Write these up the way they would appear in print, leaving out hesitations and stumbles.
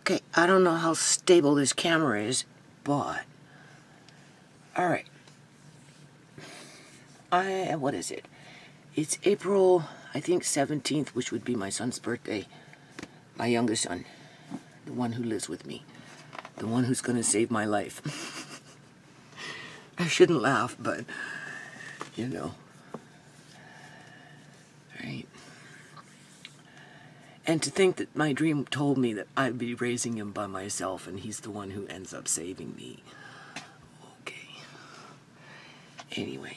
Okay, I don't know how stable this camera is, but... Alright. What is it? It's April, I think, 17th, which would be my son's birthday. My youngest son. The one who lives with me. The one who's gonna save my life. I shouldn't laugh, but, you know. Right? And to think that my dream told me that I'd be raising him by myself and he's the one who ends up saving me. Okay. Anyway.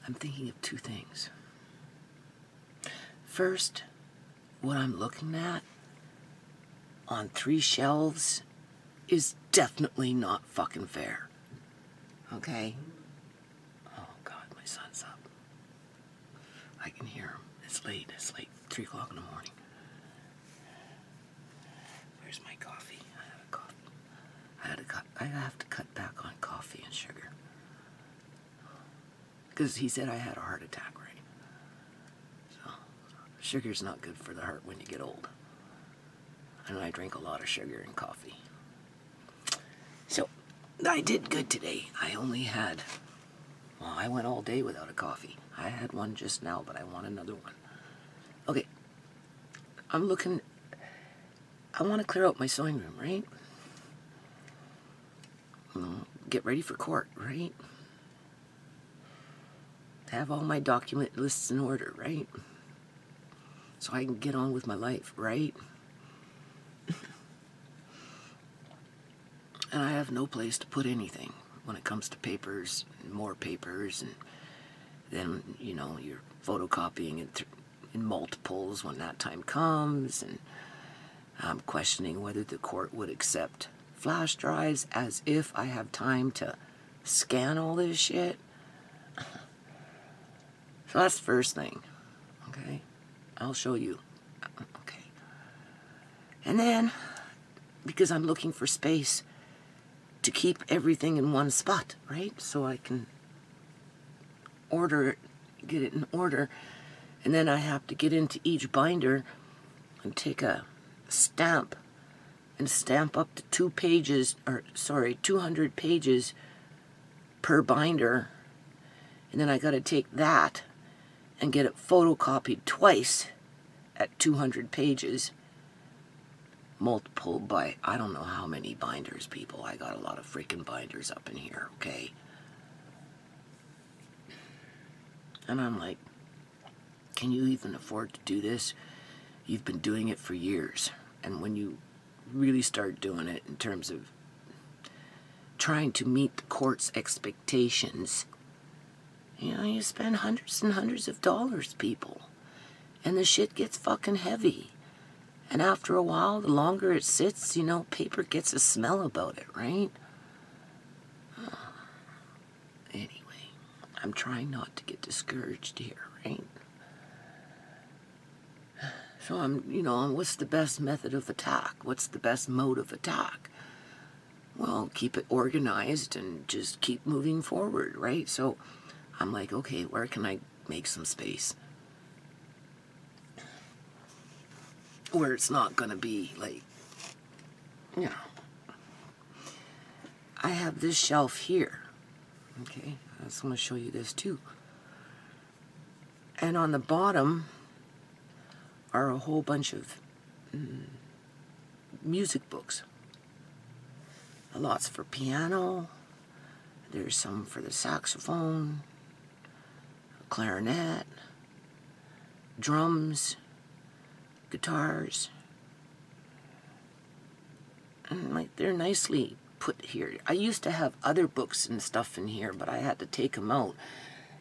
I'm thinking of two things. First, what I'm looking at on 3 shelves is definitely not fucking fair. Okay? Oh God, my son's up. I can hear him. It's late. It's like 3 o'clock in the morning. Where's my coffee? I have a coffee. I have to cut back on coffee and sugar. Because he said I had a heart attack, right? So, sugar's not good for the heart when you get old. And I drink a lot of sugar and coffee. So, I did good today. I only had... Well, I went all day without a coffee. I had one just now, but I want another one. Okay. I'm looking... I want to clear out my sewing room, right? Get ready for court, right? Have all my document lists in order, right? So I can get on with my life, right? And I have no place to put anything when it comes to papers, and more papers, and then, you know, you're photocopying it in multiples when that time comes, and I'm questioning whether the court would accept flash drives as if I have time to scan all this shit. So that's the first thing, okay? I'll show you, okay? And then, because I'm looking for space to keep everything in one spot, right? So I can order it, get it in order, and then I have to get into each binder and take a stamp and stamp up to 200 pages per binder, and then I gotta take that and get it photocopied twice at 200 pages, multiplied by I don't know how many binders, people. I got a lot of freaking binders up in here, okay? And I'm like, can you even afford to do this? You've been doing it for years. And when you really start doing it in terms of trying to meet the court's expectations, you know, you spend hundreds and hundreds of dollars, people. And the shit gets fucking heavy. And after a while, the longer it sits, you know, paper gets a smell about it, right? Anyway, I'm trying not to get discouraged here, right? So I'm, you know, what's the best method of attack? What's the best mode of attack? Well, keep it organized and just keep moving forward, right? So I'm like, okay, where can I make some space? Where it's not going to be like, you know. I have this shelf here. Okay, I just want to show you this too. And on the bottom are a whole bunch of music books. Lots for piano. There's some for the saxophone, clarinet, drums, guitars, and like they're nicely put here. I used to have other books and stuff in here, but I had to take them out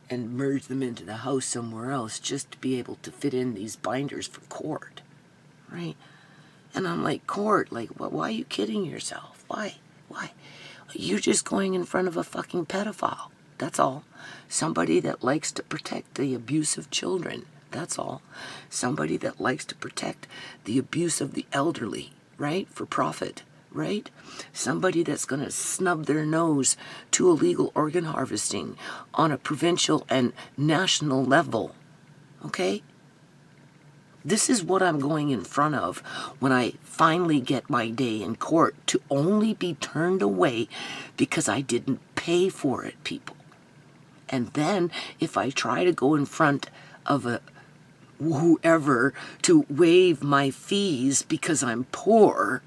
and merge them into the house somewhere else just to be able to fit in these binders for court, right? And I'm like, court, like, why are you kidding yourself? Why? You're just going in front of a fucking pedophile. That's all. Somebody that likes to protect the abuse of children. That's all. Somebody that likes to protect the abuse of the elderly, right? For profit, right? Somebody that's going to snub their nose to illegal organ harvesting on a provincial and national level, Okay? This is what I'm going in front of when I finally get my day in court, to only be turned away because I didn't pay for it, people. And then if I try to go in front of whoever to waive my fees because I'm poor,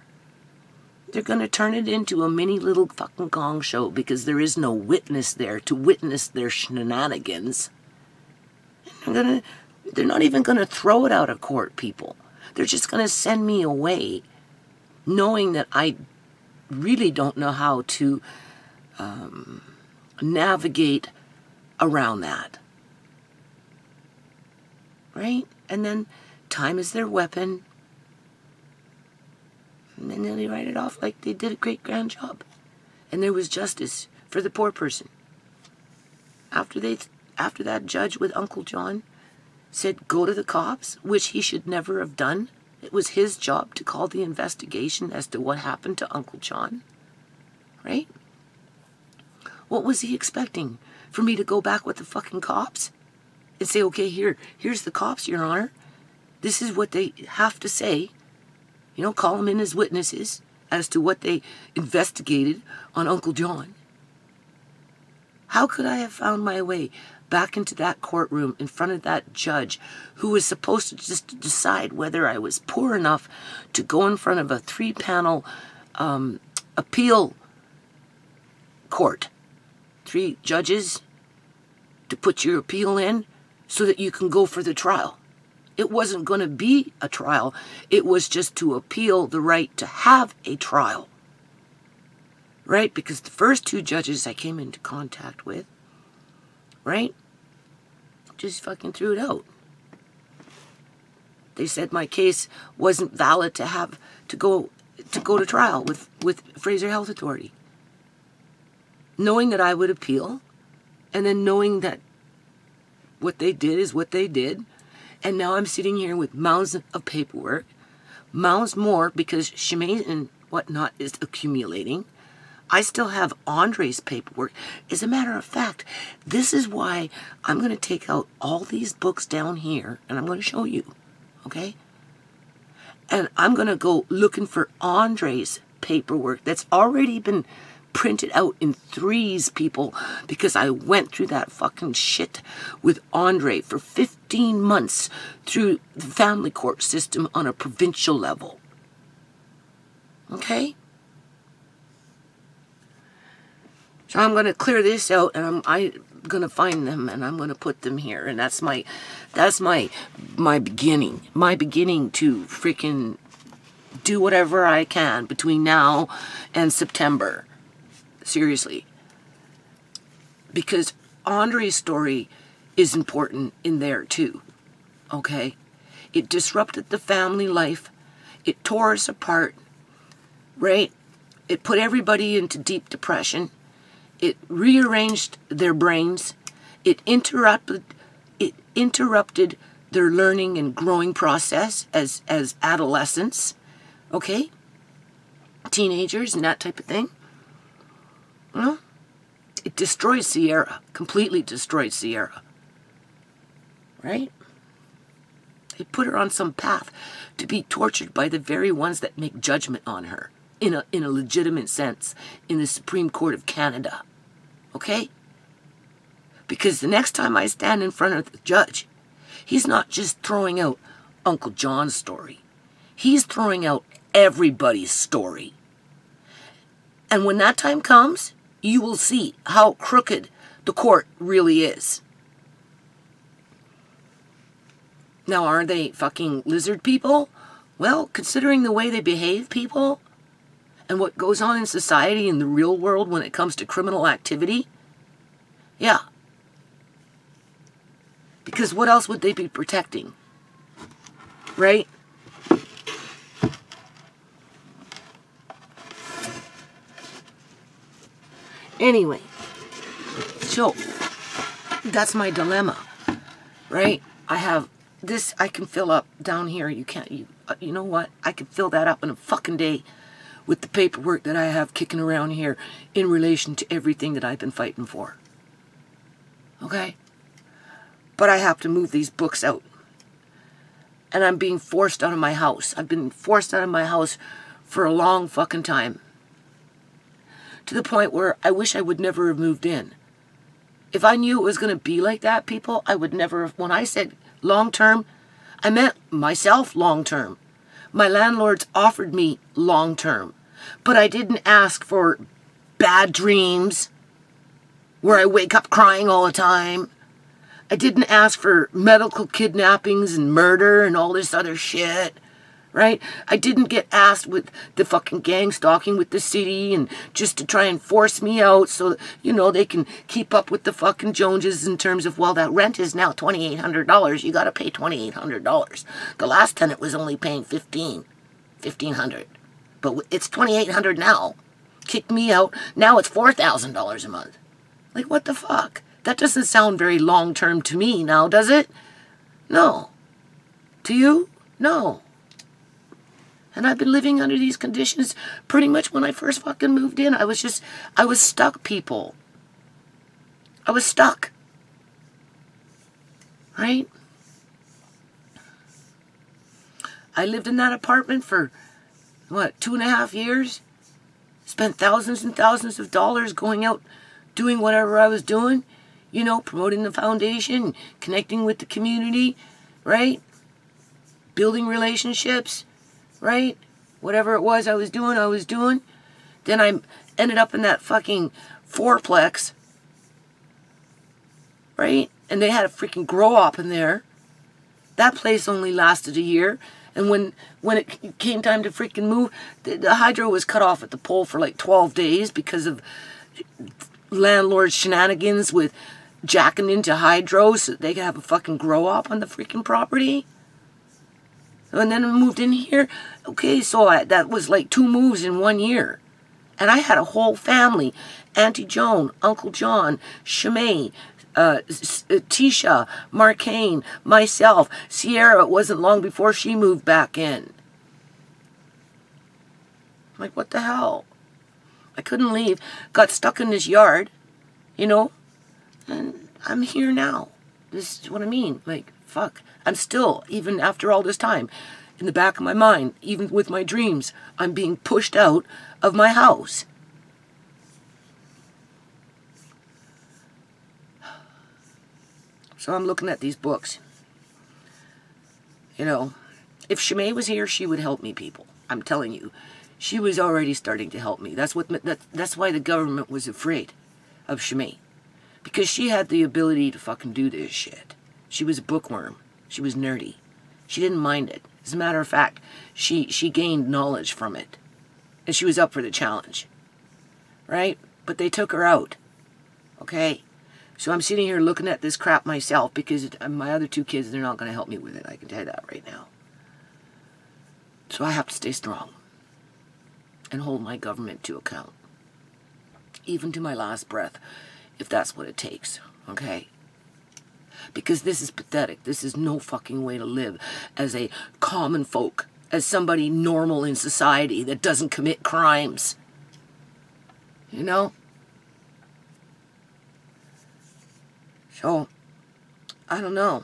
they're going to turn it into a mini little fucking gong show because there is no witness there to witness their shenanigans. They're not even going to throw it out of court, people. They're just going to send me away, knowing that I really don't know how to navigate around that. Right? And then time is their weapon. And then they write it off like they did a great grand job. And there was justice for the poor person. After that judge with Uncle John said go to the cops, which he should never have done. It was his job to call the investigation as to what happened to Uncle John. Right? What was he expecting? For me to go back with the fucking cops? And say, okay, here's the cops, Your Honor. This is what they have to say. You know, call them in as witnesses as to what they investigated on Uncle John. How could I have found my way back into that courtroom in front of that judge who was supposed to just decide whether I was poor enough to go in front of a 3-panel appeal court? 3 judges to put your appeal in so that you can go for the trial. It wasn't going to be a trial. It was just to appeal the right to have a trial. Right? Because the first 2 judges I came into contact with, right, just fucking threw it out. They said my case wasn't valid to go to trial with Fraser Health Authority. Knowing that I would appeal, and then knowing that what they did is what they did, and now I'm sitting here with mounds of paperwork, mounds more because Shemaine and whatnot is accumulating. I still have Andre's paperwork. As a matter of fact, this is why I'm going to take out all these books down here, and I'm going to show you, okay? And I'm going to go looking for Andre's paperwork that's already been printed out in 3s, people, because I went through that fucking shit with Andre for 15 months through the family court system on a provincial level. Okay? So I'm going to clear this out, and I'm going to find them, and I'm going to put them here, and that's my beginning. My beginning to freaking do whatever I can between now and September. Seriously. Because Andre's story is important in there too. Okay? It disrupted the family life. It tore us apart. Right? It put everybody into deep depression. It rearranged their brains. It interrupted their learning and growing process as adolescents. Okay? Teenagers and that type of thing. Well, it destroyed Sierra. Completely destroyed Sierra. Right? It put her on some path to be tortured by the very ones that make judgment on her in a legitimate sense in the Supreme Court of Canada. Okay? Because the next time I stand in front of the judge, he's not just throwing out Uncle John's story. He's throwing out everybody's story. And when that time comes, you will see how crooked the court really is. Now, are they fucking lizard people? Well, considering the way they behave, people, and what goes on in society in the real world when it comes to criminal activity, yeah. Because what else would they be protecting? Right? Anyway, so that's my dilemma, right? I have this I can fill up down here. You know what? I can fill that up in a fucking day with the paperwork that I have kicking around here in relation to everything that I've been fighting for. Okay? But I have to move these books out. And I'm being forced out of my house. I've been forced out of my house for a long fucking time. To the point where I wish I would never have moved in. If I knew it was going to be like that, people, I would never have. When I said long term, I meant myself long term. My landlords offered me long term. But I didn't ask for bad dreams where I wake up crying all the time. I didn't ask for medical kidnappings and murder and all this other shit, right? I didn't get asked with the fucking gang stalking with the city and just to try and force me out so that, you know, they can keep up with the fucking Joneses in terms of, well, that rent is now $2,800. You got to pay $2,800. The last tenant was only paying $1,500. But it's $2,800 now. Kicked me out. Now it's $4,000 a month. Like, what the fuck? That doesn't sound very long-term to me now, does it? No. To you? No. And I've been living under these conditions pretty much when I first fucking moved in. I was stuck, people. I was stuck. Right? I lived in that apartment for, what, 2.5 years? Spent thousands and thousands of dollars going out, doing whatever I was doing. You know, promoting the foundation, connecting with the community, right? Building relationships, right? Whatever it was I was doing. Then I ended up in that fucking fourplex, right? And they had a freaking grow-op in there. That place only lasted a year. And when it came time to freaking move, the hydro was cut off at the pole for like 12 days because of landlord shenanigans with jacking into hydro so they could have a fucking grow-op on the freaking property. And then I moved in here. Okay, so that was like 2 moves in 1 year. And I had a whole family. Auntie Joan, Uncle John, Shimei, Tisha, Marcane, myself, Sierra. It wasn't long before she moved back in. Like, what the hell? I couldn't leave. Got stuck in this yard, you know? And I'm here now. This is what I mean. Like, fuck. I'm still, even after all this time, in the back of my mind, even with my dreams, I'm being pushed out of my house. So I'm looking at these books. You know, if Shimei was here, she would help me, people. I'm telling you. She was already starting to help me. That's why the government was afraid of Shimei. Because she had the ability to fucking do this shit. She was a bookworm. She was nerdy. She didn't mind it. As a matter of fact, she gained knowledge from it. And she was up for the challenge. Right? But they took her out. Okay? So I'm sitting here looking at this crap myself because my other 2 kids, they're not going to help me with it. I can tell you that right now. So I have to stay strong. And hold my government to account. Even to my last breath. If that's what it takes, okay? Because this is pathetic. This is no fucking way to live as a common folk, as somebody normal in society that doesn't commit crimes. You know? So, I don't know.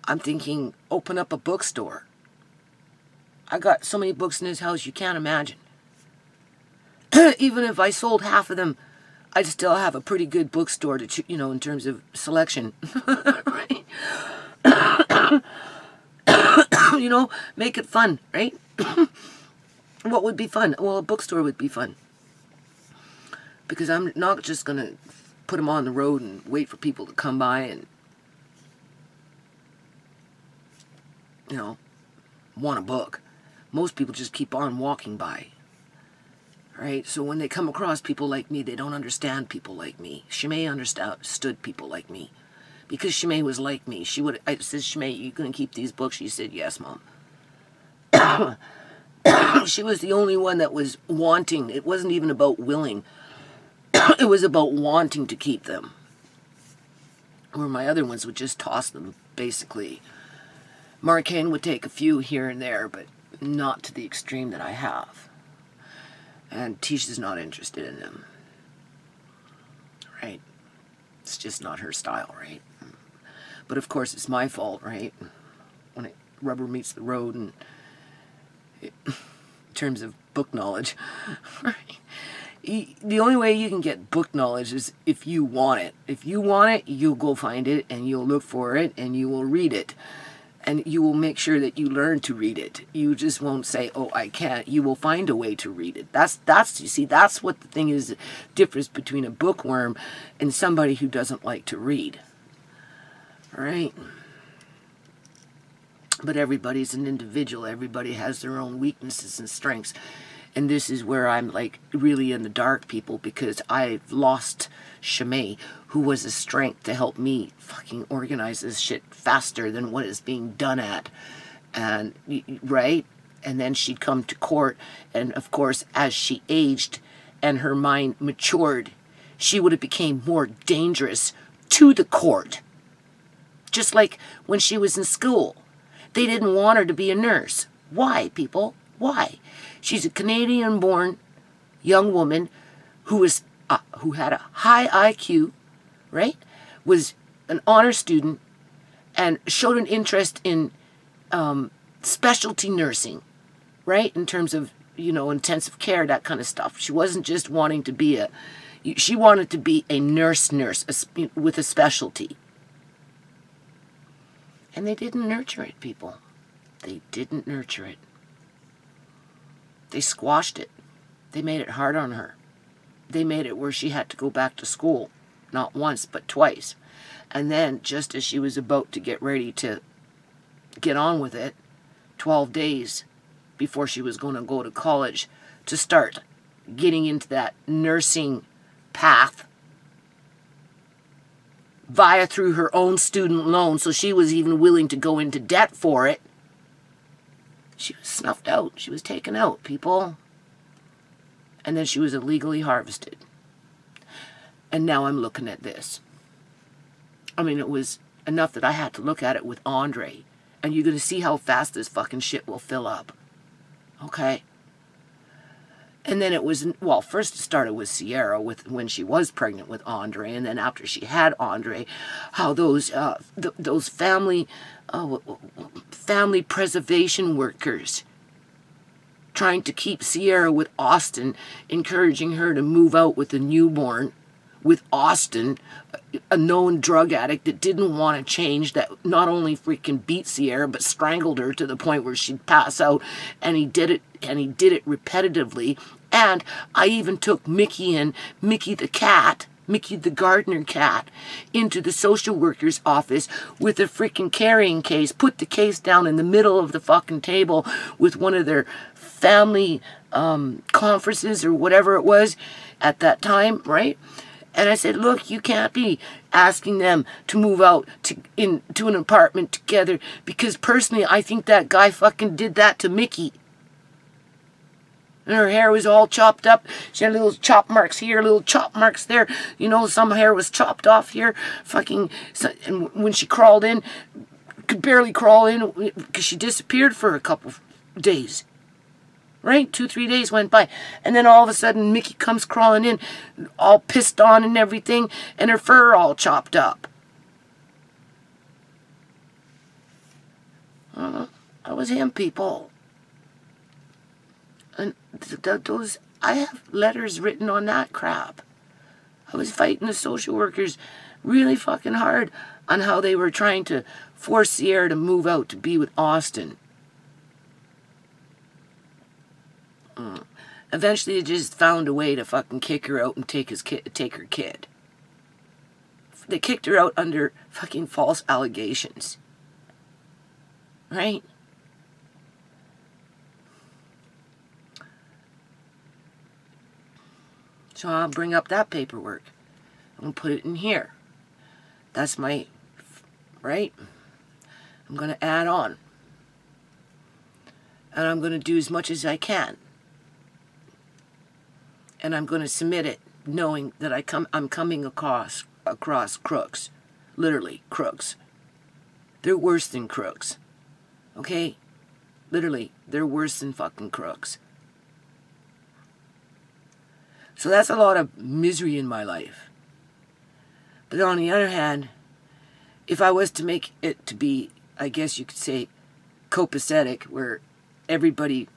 I'm thinking, open up a bookstore. I got so many books in this house you can't imagine. Even if I sold half of them, I'd still have a pretty good bookstore to, you know, in terms of selection. Right? You know, make it fun, right? What would be fun? Well, a bookstore would be fun. Because I'm not just going to put them on the road and wait for people to come by and, you know, want a book. Most people just keep on walking by. Right? So when they come across people like me, they don't understand people like me. Shimei understood people like me. Because Shimei was like me. I said, Shimei, you going to keep these books? She said, yes, Mom. She was the only one that was wanting. It wasn't even about willing. It was about wanting to keep them. Where my other ones would just toss them, basically. Marcane would take a few here and there, but not to the extreme that I have. And Tisha's not interested in them. Right? It's just not her style, right? But of course, it's my fault, right? When rubber meets the road, and in terms of book knowledge, right? The only way you can get book knowledge is if you want it. If you want it, you'll go find it, and you'll look for it, and you will read it. And you will make sure that you learn to read it. You just won't say, oh, I can't. You will find a way to read it. You see, that's what the thing is, the difference between a bookworm and somebody who doesn't like to read. All right? But everybody's an individual. Everybody has their own weaknesses and strengths. And this is where I'm like really in the dark, people, because I've lost Shimei, who was a strength to help me fucking organize this shit faster than what is being done at. And, right? And then she'd come to court, and of course, as she aged and her mind matured, she would have became more dangerous to the court. Just like when she was in school. They didn't want her to be a nurse. Why, people? Why? She's a Canadian-born young woman who had a high IQ, right? Was an honor student and showed an interest in specialty nursing, right? In terms of, you know, intensive care, that kind of stuff. She wasn't just wanting to be she wanted to be a nurse with a specialty. And they didn't nurture it, people. They didn't nurture it. They squashed it. They made it hard on her. They made it where she had to go back to school. Not once, but twice. And then, just as she was about to get ready to get on with it, 12 days before she was going to go to college to start getting into that nursing path, through her own student loan, so she was even willing to go into debt for it, she was snuffed out. She was taken out, people. And then she was illegally harvested. And now I'm looking at this. I mean, it was enough that I had to look at it with Andre. And you're going to see how fast this fucking shit will fill up. Okay? And then it was, well, first it started with Sierra when she was pregnant with Andre, and then after she had Andre, how those family preservation workers trying to keep Sierra with Austin, encouraging her to move out with a newborn, with Austin, a known drug addict that didn't want to change, that not only freaking beat Sierra, but strangled her to the point where she'd pass out, and he did it repetitively. And I even took Mickey the cat, Mickey the gardener cat, into the social worker's office with a freaking carrying case, put the case down in the middle of the fucking table with one of their family conferences or whatever it was at that time, right? And I said, look, you can't be asking them to move out into an apartment together, because personally I think that guy fucking did that to Mickey. And her hair was all chopped up. She had little chop marks here, little chop marks there. You know, some hair was chopped off here. And when she crawled in, could barely crawl in because she disappeared for a couple of days. Right? 2-3 days went by. And then all of a sudden, Mickey comes crawling in, all pissed on and everything, and her fur all chopped up. That was him, people. And I have letters written on that crap. I was fighting the social workers really fucking hard on how they were trying to force Sierra to move out to be with Austin. Eventually, they just found a way to fucking kick her out and take her kid. They kicked her out under fucking false allegations. Right? So I'll bring up that paperwork. I'm going to put it in here. That's my, right? I'm going to add on. And I'm going to do as much as I can. And I'm going to submit it knowing that I'm coming across crooks. Literally, crooks. They're worse than crooks. Okay? Literally, they're worse than fucking crooks. So that's a lot of misery in my life. But on the other hand, if I was to make it to be, I guess you could say, copacetic, where everybody,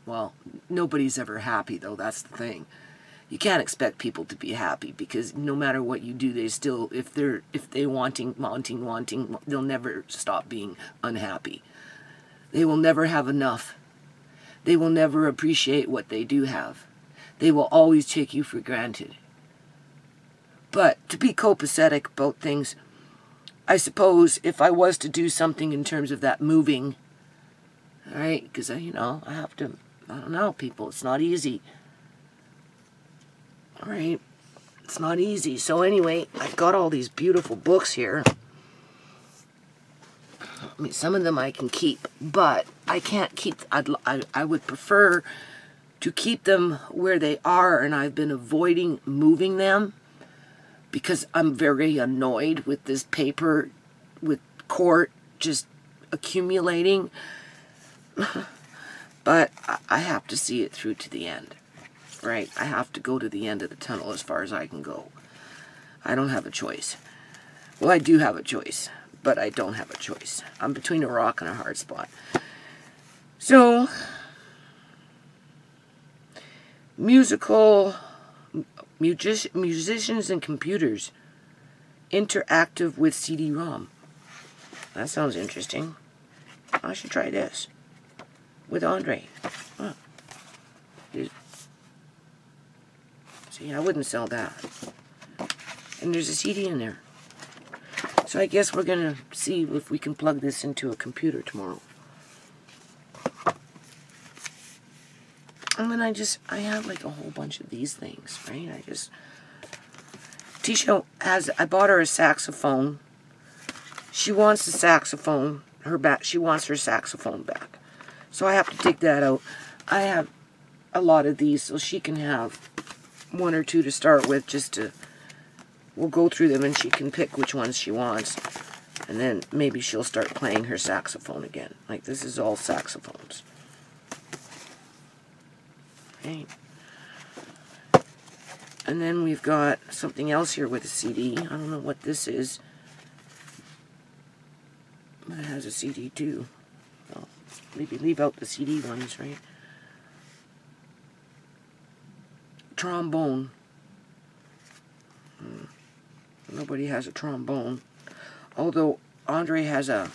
well, nobody's ever happy though, that's the thing. You can't expect people to be happy, because no matter what you do, they still, if they wanting, they'll never stop being unhappy. They will never have enough. They will never appreciate what they do have. They will always take you for granted. But to be copacetic about things, I suppose if I was to do something in terms of that moving, all right, because you know, I have to, I don't know, people, it's not easy. All right, it's not easy. So anyway, I've got all these beautiful books here. I mean, some of them I can keep, but I can't keep, I would prefer to keep them where they are, and I've been avoiding moving them because I'm very annoyed with this paper, with court just accumulating. But I have to see it through to the end. Right, I have to go to the end of the tunnel as far as I can go. I don't have a choice. Well, I do have a choice, but I don't have a choice. I'm between a rock and a hard spot. So, musicians and computers, interactive with CD-ROM. That sounds interesting. I should try this with Andre. Huh. See, I wouldn't sell that. And there's a CD in there. So I guess we're going to see if we can plug this into a computer tomorrow. And then I have like a whole bunch of these things, right? Tisha I bought her a saxophone. She wants the saxophone, she wants her saxophone back. So I have to dig that out. I have a lot of these, so she can have one or two to start with, we'll go through them and she can pick which ones she wants, and then maybe she'll start playing her saxophone again. Like, this is all saxophones. Okay. And then we've got something else here with a CD. I don't know what this is, but it has a CD too. Well, maybe leave out the CD ones, right? Trombone. Nobody has a trombone. Although Andre has a,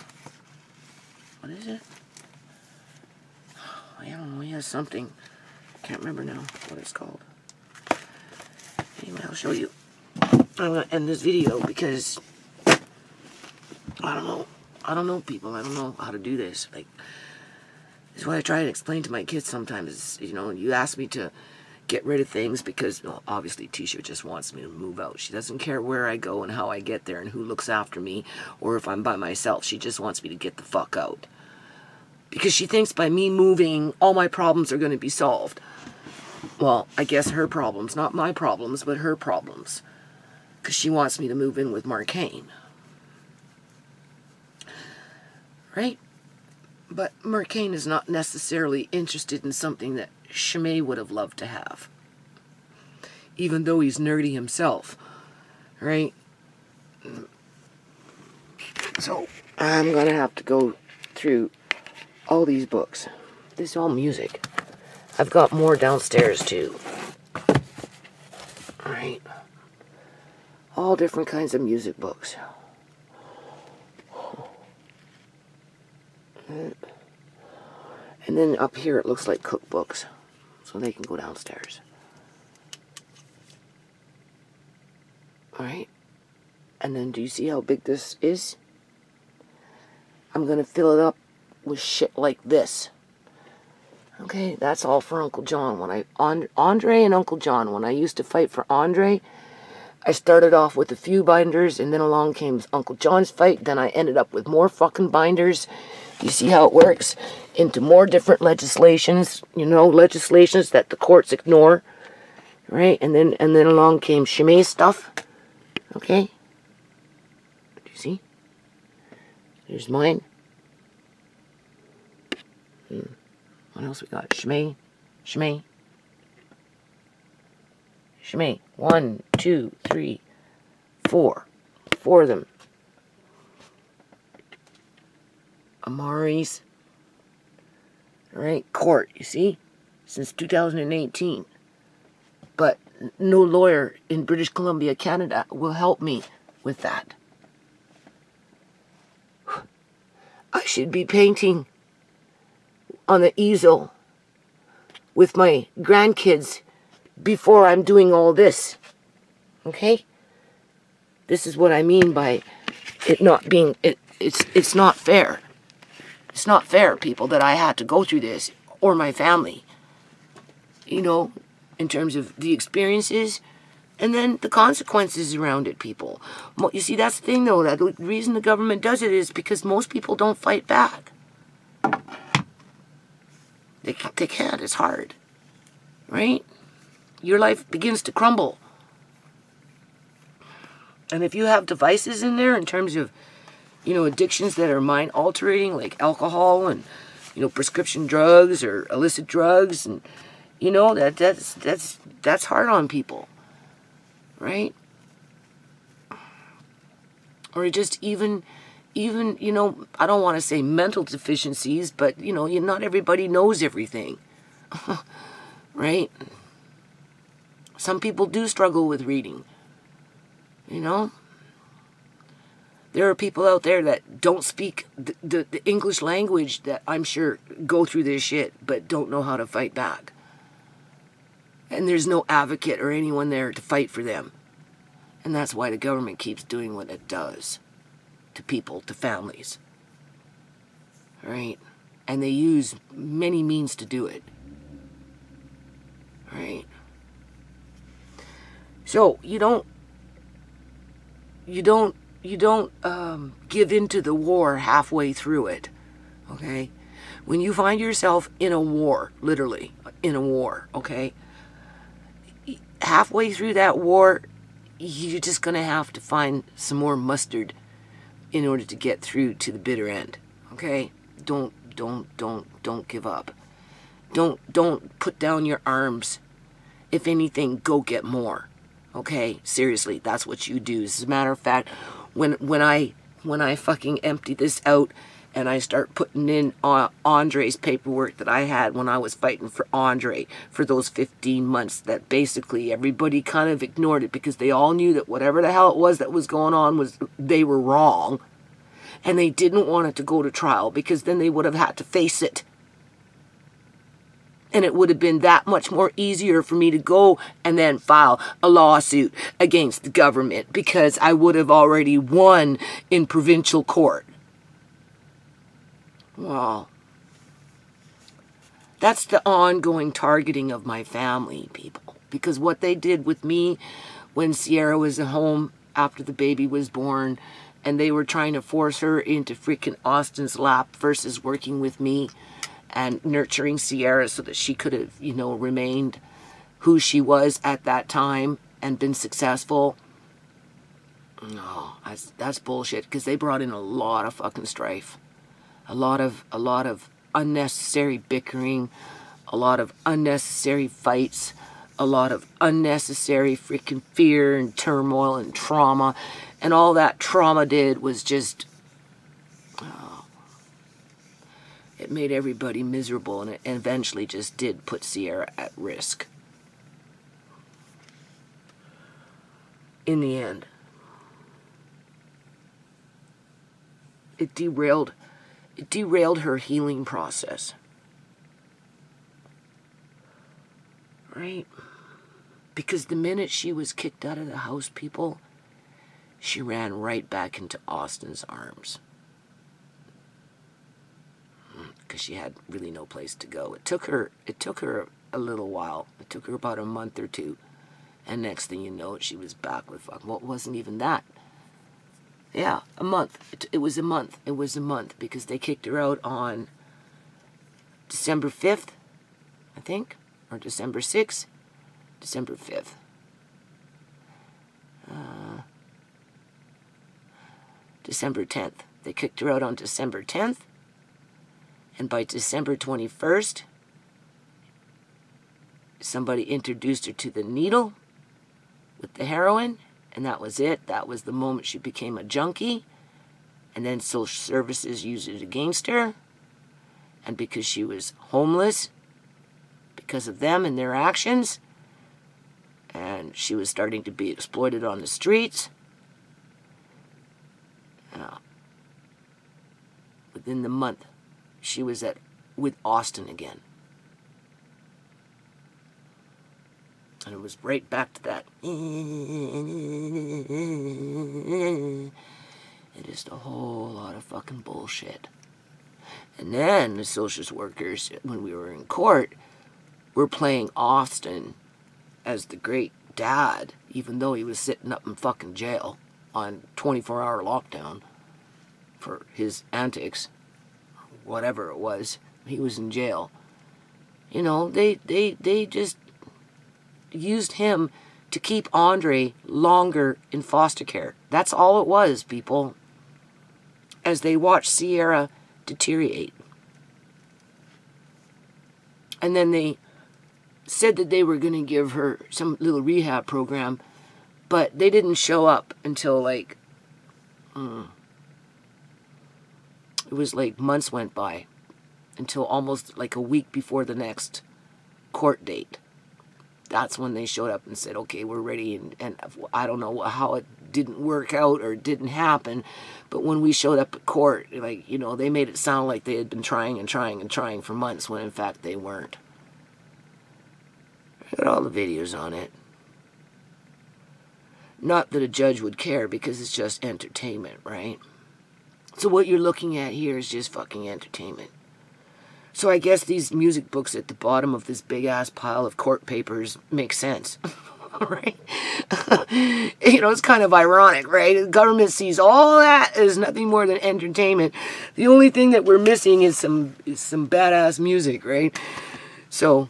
what is it? I don't know, he has something. Can't remember now what it's called. Anyway, I'll show you. I'm going to end this video because I don't know people. I don't know how to do this. Like, this is what I try to explain to my kids sometimes. Is, you know, you ask me to get rid of things because, well, obviously Tisha just wants me to move out. She doesn't care where I go and how I get there and who looks after me or if I'm by myself. She just wants me to get the fuck out. Because she thinks by me moving, all my problems are going to be solved. Well, I guess her problems, not my problems, but her problems. Because she wants me to move in with Marcane. Right? But Marcane is not necessarily interested in something that Shimei would have loved to have. Even though he's nerdy himself. Right? So, I'm going to have to go through all these books. This is all music. I've got more downstairs too. Alright. All different kinds of music books. And then up here it looks like cookbooks. So they can go downstairs. Alright. And then do you see how big this is? I'm going to fill it up with shit like this. Okay, that's all for Uncle John. Andre and Uncle John, when I used to fight for Andre, I started off with a few binders, and then along came Uncle John's fight. Then I ended up with more fucking binders. You see how it works? Into more different legislations, you know, legislations that the courts ignore. Right? And then along came Shimei's stuff. Okay? Do you see? There's mine. What else we got? Shimei. 1, 2, 3, Four of them. Amari's. All right, court, you see? Since 2018. But no lawyer in British Columbia, Canada will help me with that. I should be painting on the easel with my grandkids before I'm doing all this. Okay? This is what I mean by it not being, it's not fair. It's not fair, people, that I had to go through this, or my family. You know, in terms of the experiences, and then the consequences around it, people. You see, that's the thing, though. That the reason the government does it is because most people don't fight back. They can't. It's hard. Right? Your life begins to crumble. And if you have devices in there in terms of, you know, addictions that are mind-altering, like alcohol and, you know, prescription drugs or illicit drugs, and, you know, that's hard on people. Right? Or just even, you know, I don't want to say mental deficiencies, but, you know, not everybody knows everything. Right? Some people do struggle with reading. You know? There are people out there that don't speak the English language that I'm sure go through this shit, but don't know how to fight back. And there's no advocate or anyone there to fight for them. And that's why the government keeps doing what it does to people, to families. Right? And they use many means to do it. Right? So, you don't give into the war halfway through it. Okay? When you find yourself in a war, literally, in a war, okay? Halfway through that war, you're just going to have to find some more mustard in order to get through to the bitter end. Okay? Don't give up. Don't put down your arms. If anything, go get more. Okay? Seriously, that's what you do. As a matter of fact, when I fucking empty this out and I start putting in Andre's paperwork that I had when I was fighting for Andre for those 15 months, that basically everybody kind of ignored it because they all knew that whatever the hell it was that was going on was they were wrong, and they didn't want it to go to trial because then they would have had to face it. And it would have been that much more easier for me to go and then file a lawsuit against the government because I would have already won in provincial court. Well, that's the ongoing targeting of my family, people. Because what they did with me when Sierra was at home after the baby was born, and they were trying to force her into freaking Austin's lap versus working with me and nurturing Sierra so that she could have, you know, remained who she was at that time and been successful. No, that's bullshit, because they brought in a lot of fucking strife. A lot of unnecessary bickering, a lot of unnecessary fights, a lot of unnecessary freaking fear and turmoil and trauma. And all that trauma did was just, it made everybody miserable, and it eventually just did put Sierra at risk. In the end. It derailed her healing process. Right? Because the minute she was kicked out of the house, people, she ran right back into Austin's arms. Because she had really no place to go. It took her a little while. It took her about a month or two. And next thing you know, she was back with fuck. Well, it wasn't even that. Yeah, a month. It was a month. It was a month because they kicked her out on December 5th, I think, or December 6th. December 5th. December 10th. They kicked her out on December 10th. And by December 21st, somebody introduced her to the needle with the heroin, And that was it. That was the moment she became a junkie. And then social services used it against her. And because she was homeless, because of them and their actions, and she was starting to be exploited on the streets, within the month, she was with Austin again. And it was right back to that. It is a whole lot of fucking bullshit. And then the social workers, when we were in court, were playing Austin as the great dad, even though he was sitting up in fucking jail on 24-hour lockdown for his antics, whatever it was. He was in jail. You know, they just used him to keep Andre longer in foster care. That's all it was, people. As they watched Sierra deteriorate. And then they said that they were going to give her some little rehab program, but they didn't show up until like, it was like months went by, until almost like a week before the next court date. That's when they showed up and said, okay, we're ready. And I don't know how it didn't work out or didn't happen, but when we showed up at court, like, you know, they made it sound like they had been trying and trying and trying for months, when in fact they weren't. I got all the videos on it. Not that a judge would care, because it's just entertainment, right? So what you're looking at here is just fucking entertainment. So I guess these music books at the bottom of this big-ass pile of court papers make sense, right? You know, it's kind of ironic, right? The government sees all that as nothing more than entertainment. The only thing that we're missing is some badass music, right? So,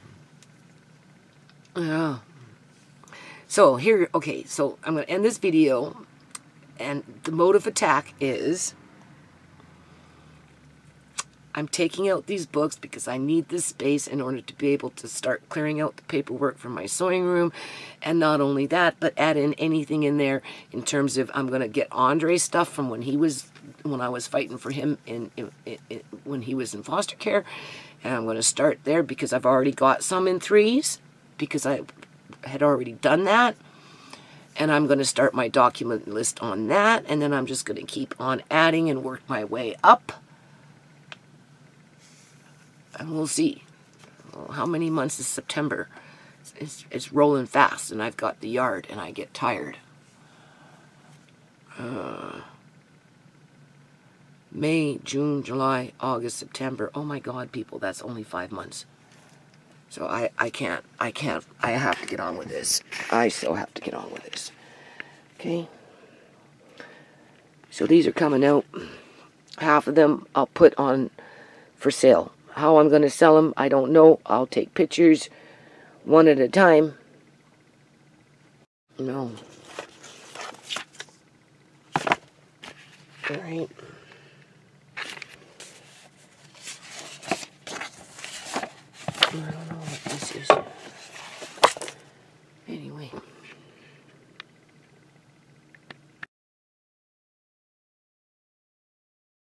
yeah. So here, okay, so I'm going to end this video, and the mode of attack is, I'm taking out these books because I need this space in order to be able to start clearing out the paperwork from my sewing room. And not only that, but add in anything in there in terms of, I'm going to get Andre stuff from when I was fighting for him when he was in foster care. And I'm going to start there because I've already got some in 3s, because I had already done that. And I'm going to start my document list on that. And then I'm just going to keep on adding and work my way up. And we'll see. Well, how many months is September? It's rolling fast, and I've got the yard, and I get tired. May, June, July, August, September. Oh my God, people, that's only 5 months. So I can't. I have to get on with this. I still have to get on with this. Okay? So these are coming out. Half of them I'll put on for sale. How I'm going to sell them, I don't know. I'll take pictures one at a time. No. All right. Well.